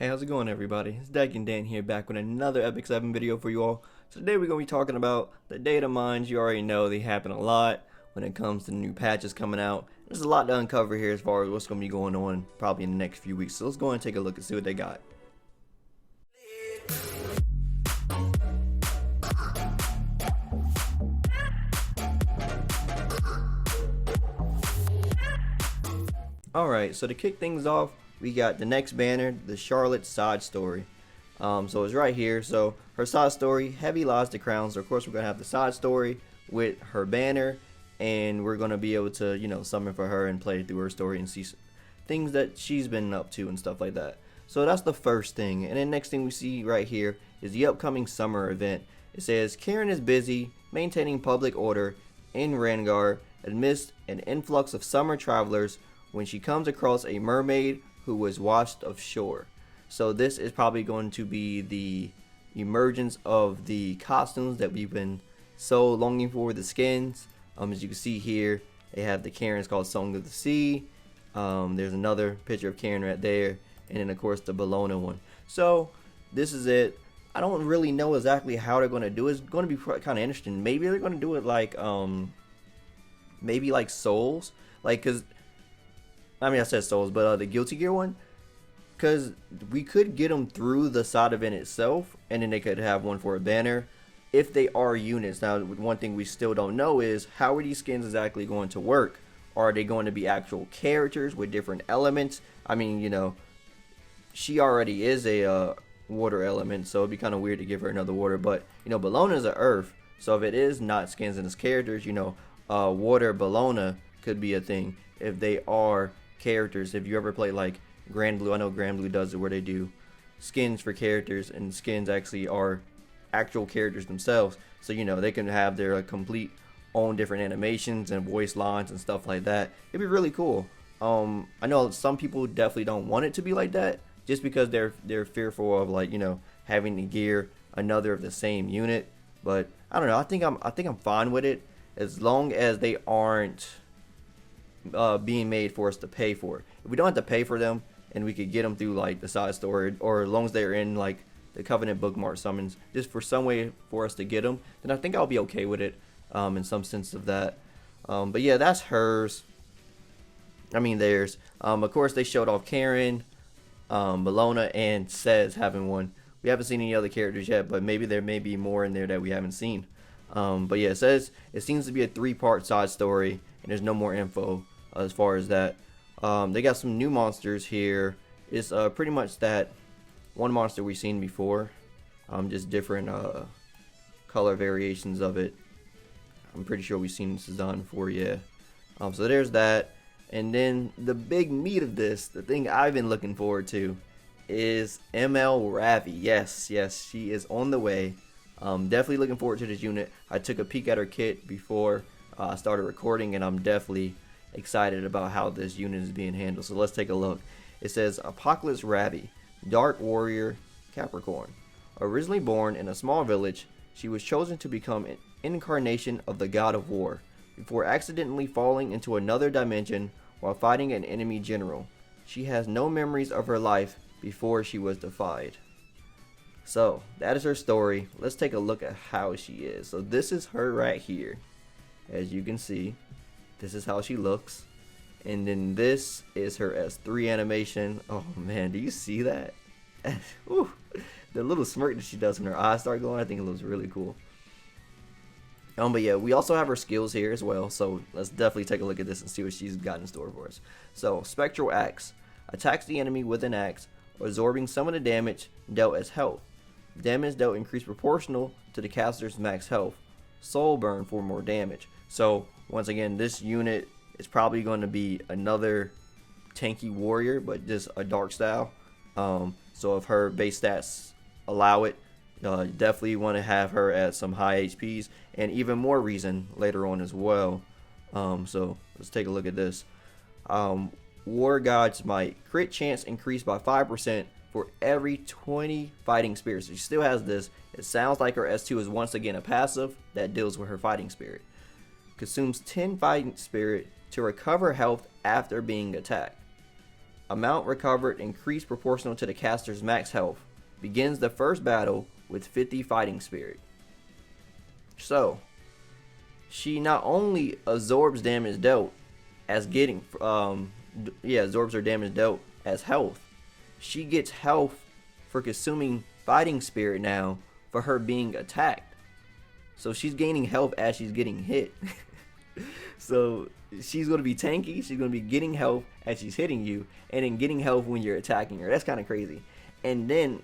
Hey, how's it going, everybody? It's DaikenXDan here, back with another Epic 7 video for you all. So today we're going to be talking about the data mines. You already know they happen a lot when it comes to new patches coming out. There's a lot to uncover here as far as what's going to be going on probably in the next few weeks. So let's go and take a look and see what they got. Alright, so to kick things off, we got the next banner, the Charlotte side story. So it's right here. So her side story, heavy lies to crowns. So of course we're gonna have the side story with her banner, and we're gonna be able to, summon for her and play through her story and see things that she's been up to and stuff like that. So that's the first thing. And then next thing we see right here is the upcoming summer event. It says Karen is busy maintaining public order in Rangar amidst an influx of summer travelers when she comes across a mermaid who was washed ashore. So this is probably going to be the emergence of the costumes that we've been so longing for, the skins. As you can see here, they have the Karens called Song of the Sea. There's another picture of Karen right there, and then of course the Bellona one. So this is it. I don't really know exactly how they're going to do it. It's going to be kind of interesting. Maybe they're going to do it like maybe like Souls, like, because I said Souls, but the Guilty Gear one, because we could get them through the side event itself, and then they could have one for a banner if they are units. Now, one thing we still don't know is how are these skins exactly going to work? Are they going to be actual characters with different elements? I mean, she already is a water element, so it'd be kind of weird to give her another water. But Bellona is an earth, so if it is not skins and it's characters, water Bellona could be a thing if they are characters. If you ever play like Grand Blue, I know Grand Blue does it where they do skins for characters, and skins actually are actual characters themselves, so they can have their complete own different animations and voice lines and stuff like that. It'd be really cool. I know some people definitely don't want it to be like that just because they're fearful of having to gear another of the same unit, but I don't know. I think I'm fine with it as long as they aren't being made for us to pay for. If we don't have to pay for them and we could get them through like the side story, or as long as they're in like the Covenant bookmark summons, just for some way for us to get them, then I think I'll be okay with it in some sense of that. But yeah, that's hers. Theirs. Of course they showed off Karen, Bellona, and Says having one. We haven't seen any other characters yet, but maybe there may be more in there that we haven't seen. But yeah, it says it seems to be a 3-part side story, and there's no more info as far as that. They got some new monsters here. It's pretty much that one monster we've seen before, just different color variations of it. I'm pretty sure we've seen this design before, yeah. So there's that. And then the big meat of this, the thing I've been looking forward to, is ML Ravi. Yes, she is on the way. Definitely looking forward to this unit. I took a peek at her kit before I started recording, and I'm definitely excited about how this unit is being handled. So let's take a look. It says Apocalypse Ravi, Dark Warrior, Capricorn. Originally born in a small village, she was chosen to become an incarnation of the god of war before accidentally falling into another dimension while fighting an enemy general. She has no memories of her life before she was defied. So that is her story. Let's take a look at how she is. So this is her right here. As you can see, this is how she looks. And then this is her S3 animation. Oh man, do you see that? Ooh, the little smirk that she does when her eyes start glowing, I think it looks really cool. But yeah, we also have her skills here as well. So let's definitely take a look at this and see what she's got in store for us. So Spectral Axe attacks the enemy with an axe, absorbing some of the damage dealt as health. Damage dealt increased proportional to the caster's max health. Soul burn for more damage. So once again, this unit is probably going to be another tanky warrior, but just a dark style. So if her base stats allow it, definitely want to have her at some high HPs, and even more reason later on as well. So let's take a look at this. War God's Might. Crit chance increased by 5% for every 20 fighting spirits. She still has this. It sounds like her S2 is once again a passive that deals with her fighting spirit. Consumes 10 fighting spirit to recover health after being attacked. Amount recovered increased proportional to the caster's max health. Begins the first battle with 50 fighting spirit. So, she not only absorbs damage dealt as getting, absorbs her damage dealt as health. She gets health for consuming fighting spirit now for her being attacked. So she's gaining health as she's getting hit. So she's going to be tanky. She's going to be getting health as she's hitting you, and then getting health when you're attacking her. That's kind of crazy. And then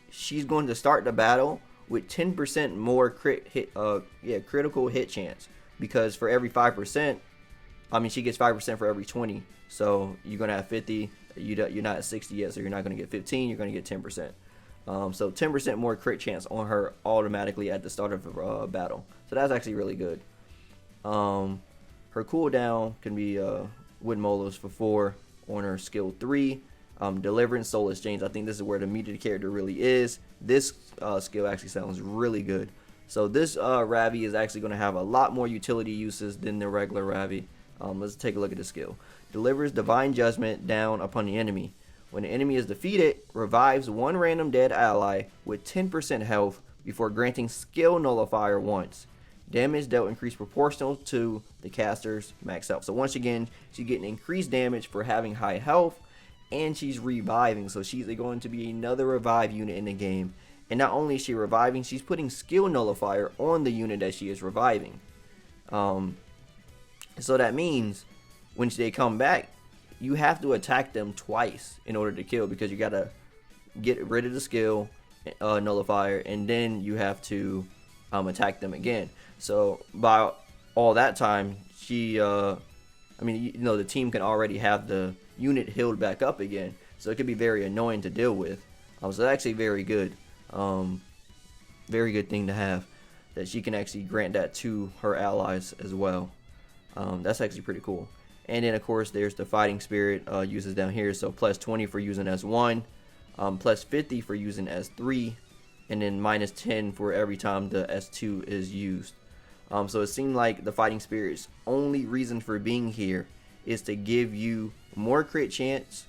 she's going to start the battle with 10% more critical hit chance, because for every 5%, she gets 5% for every 20. So you're going to have 50. You're not at 60 yet, so you're not going to get 15. You're going to get 10%. So 10% more crit chance on her automatically at the start of the battle. So that's actually really good. Her cooldown can be Wood Molos for 4 on her skill 3. Deliverance, Soul Exchange. I think this is where the meat of the character really is. This skill actually sounds really good. So this Ravi is actually going to have a lot more utility uses than the regular Ravi. Let's take a look at the skill. Delivers Divine Judgment down upon the enemy. When the enemy is defeated, revives one random dead ally with 10% health before granting skill nullifier once. Damage dealt increased proportional to the caster's max health. So once again, she's getting increased damage for having high health, and she's reviving. So she's going to be another revive unit in the game. And not only is she reviving, she's putting skill nullifier on the unit that she is reviving. So that means when they come back, you have to attack them twice in order to kill, because you gotta get rid of the skill nullifier, and then you have to attack them again. So by all that time, the team can already have the unit healed back up again, so it could be very annoying to deal with. So that's actually very good thing to have, that she can actually grant that to her allies as well. That's actually pretty cool. And then of course there's the fighting spirit uses down here. So plus 20 for using S1, plus 50 for using S3, and then minus 10 for every time the S2 is used. So it seemed like the fighting spirit's only reason for being here is to give you more crit chance,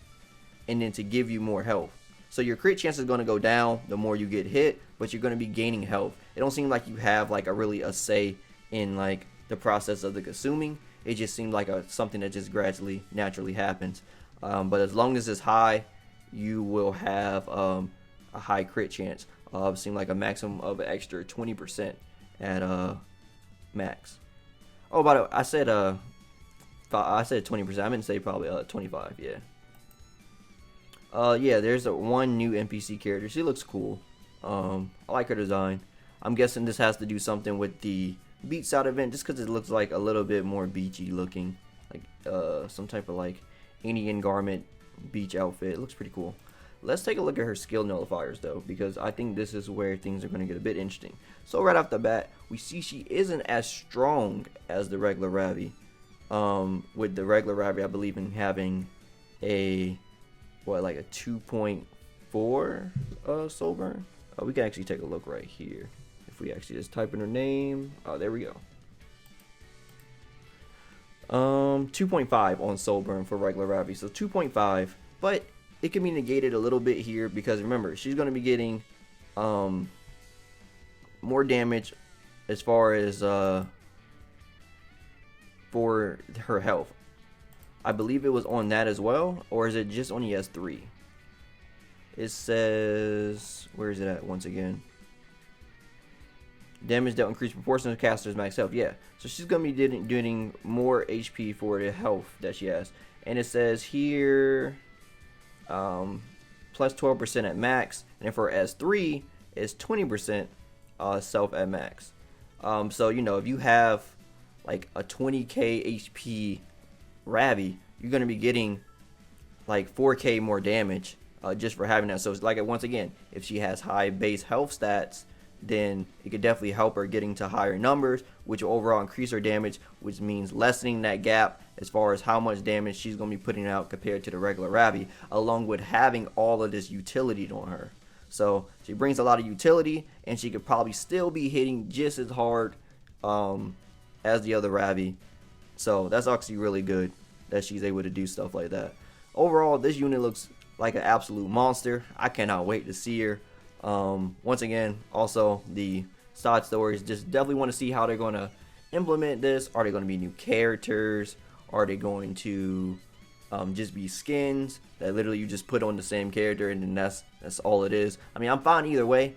and then to give you more health. So your crit chance is going to go down the more you get hit, but you're going to be gaining health. It don't seem like you have like a say in like the process of the consuming. It just seemed like something that just gradually, naturally happens. But as long as it's high, you will have a high crit chance. It seemed like a maximum of an extra 20% at max. Oh, by the way, I said 20%. I meant to say probably 25. Yeah. There's one new NPC character. She looks cool. I like her design. I'm guessing this has to do something with the beach out event, just because it looks like a little bit more beachy looking, like some type of like Indian garment beach outfit. It looks pretty cool. Let's take a look at her skill nullifiers though, because I think this is where things are going to get a bit interesting. So right off the bat, we see she isn't as strong as the regular Ravi. With the regular Ravi, I believe in having a 2.4 soul burn. We can actually take a look right here. If we actually just type in her name, there we go. 2.5 on soul burn for regular Ravi, so 2.5, but it can be negated a little bit here, because remember, she's going to be getting more damage as far as for her health. I believe it was on that as well, or is it just on the S3? It says, where is it at once again? Damage dealt increased proportional to caster's max health. Yeah, so she's going to be doing more HP for the health that she has. And it says here, plus 12% at max. And for S3, it's 20% self at max. So, if you have like a 20k HP Ravi, you're going to be getting like 4k more damage just for having that. So it's like, once again, if she has high base health stats, then it could definitely help her getting to higher numbers, which will overall increase her damage, which means lessening that gap as far as how much damage she's going to be putting out compared to the regular Ravi, along with having all of this utility on her. So she brings a lot of utility, and she could probably still be hitting just as hard as the other Ravi. So that's actually really good that she's able to do stuff like that. overall, this unit looks like an absolute monster. I cannot wait to see her. Once again, also the side stories, just definitely want to see how they're going to implement this. Are they going to be new characters? Are they going to just be skins that literally you just put on the same character and then that's all it is? I mean, I'm fine either way.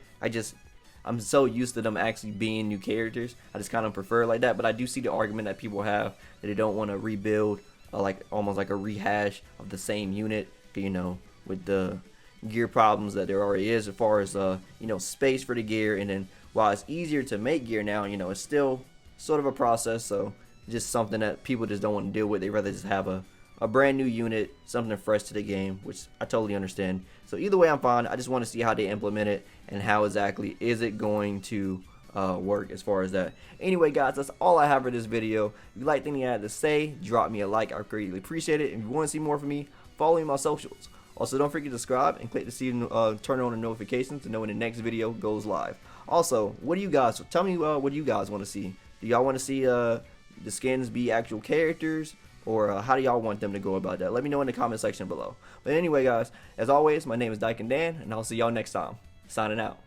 I'm so used to them actually being new characters. I just kind of prefer it like that. But I do see the argument that people have that they don't want to rebuild, like almost like a rehash of the same unit, you know, with the gear problems that there already is as far as you know, space for the gear. And then while it's easier to make gear now, you know, it's still sort of a process. So just something that people just don't want to deal with. They rather just have a brand new unit, something fresh to the game, which I totally understand. So either way, I'm fine. I just want to see how they implement it and how exactly is it going to work as far as that. Anyway, guys, that's all I have for this video. If you liked anything I had to say, drop me a like. I greatly appreciate it. If you want to see more from me, follow me on my socials. Also, don't forget to subscribe and click to see turn on the notifications to know when the next video goes live. Also, what do you guys tell me? What do you guys want to see? Do y'all want to see the skins be actual characters? Or how do y'all want them to go about that? Let me know in the comment section below. But anyway, guys, as always, my name is DaikenXDan, and I'll see y'all next time. Signing out.